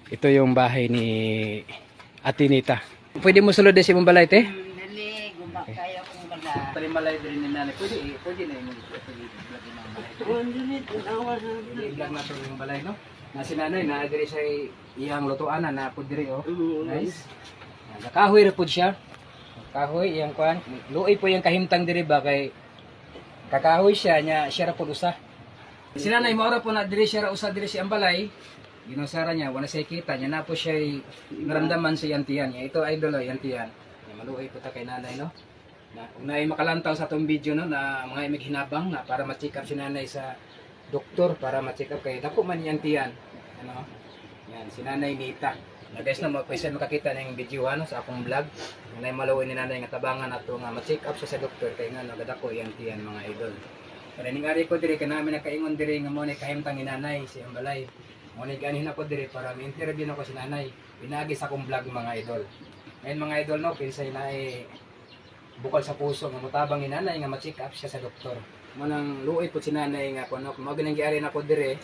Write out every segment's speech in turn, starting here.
Ito yung bahay ni Ate Nita. Pwede mo sulod sa imong balay, te? Dali, kaya kong bala. Palimalay din ni nanay. Pwede na yung vlog ng balay. I-vlog na ito yung balay, no? Na si nanay, na-adiri siya iyang lutuan na po diri, oh. Nice. Nakahoy na po siya. Kahoy, iyang kuhan. Luoy po yung kahimtang diri ba kay kakahoy siya, siya ra po usa. Si nanay, maura po na diri siya ra usa diri si Ambalay. Ginusara niya, wala siya kita niya na po siya naramdaman sa yantiyan. Ito idol, yantiyan. Maluoy po ta kay nanay, no? Na makalantaw sa itong video, no, na mga imig hinabang na para ma-check up si nanay sa doktor para ma-check up kay dako man yantiyan. Ano? Yan, si Nanay Nita. Na guys na pwede makakita ng video ano sa akong vlog. Nanay maluoy ni nanay nga tabangan ato nga ma-check up sa doktor kay nga nagadako yantiyan mga idol. Pero ningari ko diri kanami nakaingon diri nga mo ni kahimtang ni nanay si Ambalay. Mo ni ganin ako diri para mi-interview nako si nanay. Pinagi sa akong vlog mga idol. Ngayon mga idol no, pinsay na bukal sa puso nga motabang ni nanay nga ma-check up siya sa doktor. Manang luoy po si nanay nga kuno mao ginang giari nako dire.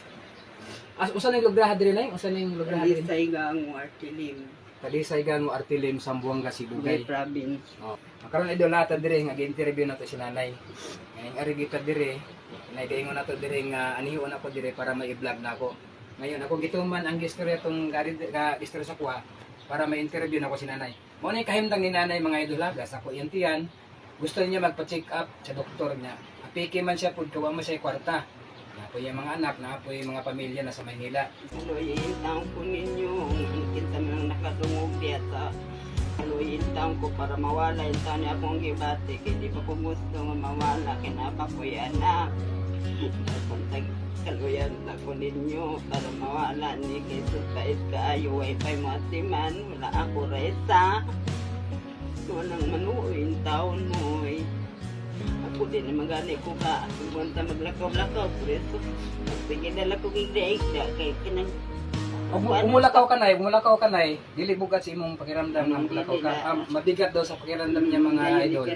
Usa ning lugraha dire nay? Usa ning lugraha dire? Dalisay gang Artilim. Talisay gang Artilim Sambuanga Sibugay Province. Oh. Karon idol nata dire nga gi-interview nato si nanay. Ngayon ari kita dire, nagaingon nato dire nga aniho na ko dire para mai-vlog nako. Ngayon ako gituman ang istorya tong istorya sa kuha para mai-interview nako si nanay. Mo ni kahimtang ni nanay mga idol gas ako yantiyan. Gusto niya magpa-check up sa doktor niya. Apiki man siya pud kawa mo siya kwarta. Na po yung mga anak, na po yung mga pamilya na sa Maynila. Haluin taong ko ninyo. Kita mo lang nakadungog dito. Haluin taong ko para mawala yung taon niya akong gibati. Hindi pa ko gusto nga mawala. Kinapa ko yung anak. Napuntag kaluyan na ko ninyo para mawala ni Jesus Pais kaayo. Wi-Fi mo atiman. Wala ako resa. Walang manuin taon mo eh. Ako din naman gani ko ka. Pumunta maglakaw-lakaw. Preso, magpigidala ko gigda-igda. Kaya kinang... Umulakaw ka nay. Dili bugat sa imong pakiramdam ng mulakaw ka. Mabigat daw sa pakiramdam niya mga idol.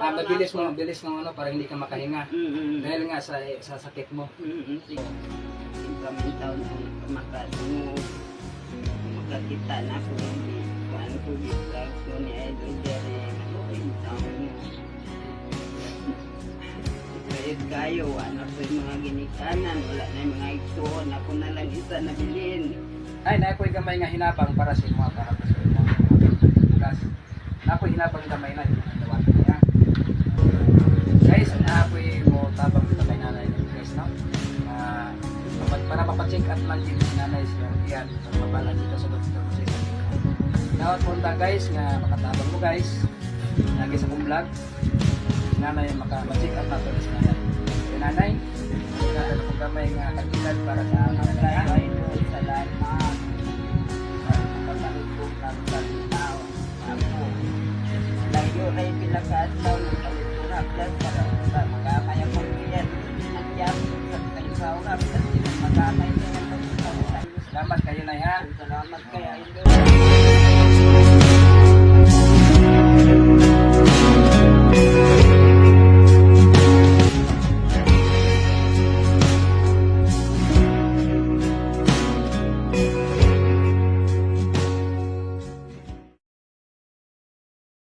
Mabilis mo ano para hindi ka makahinga. Dahil nga sa sakit mo. Maraming taon na makakita na ako. Paano ko gitag ko ni Idol Jerry. Maraming taon mo. Kahit kayo, anak ko yung mga ginikanan. Wala na yung mga iksoon. Ako na lang isa na bilhin. Ay, naapoy gamay nga hinabang para sa imo para sa imo. Gas. Naapoy hinabang gamay na yung dawat niya. Guys, naapoy mo tabang sa kay nanay guys, no? Para mapacheck up man din si nanay siya. Yan, mabala dito sa doktor kasi. Dapat punta guys nga makatabang mo guys. Lagi sa kong vlog. Nanay maka-check up nato si nanay. Si nanay, nagdala ko gamay nga kagilan para sa nanay. Salamat. Pagkalit ko ng tao. Ako. Layo ay pinakasaw na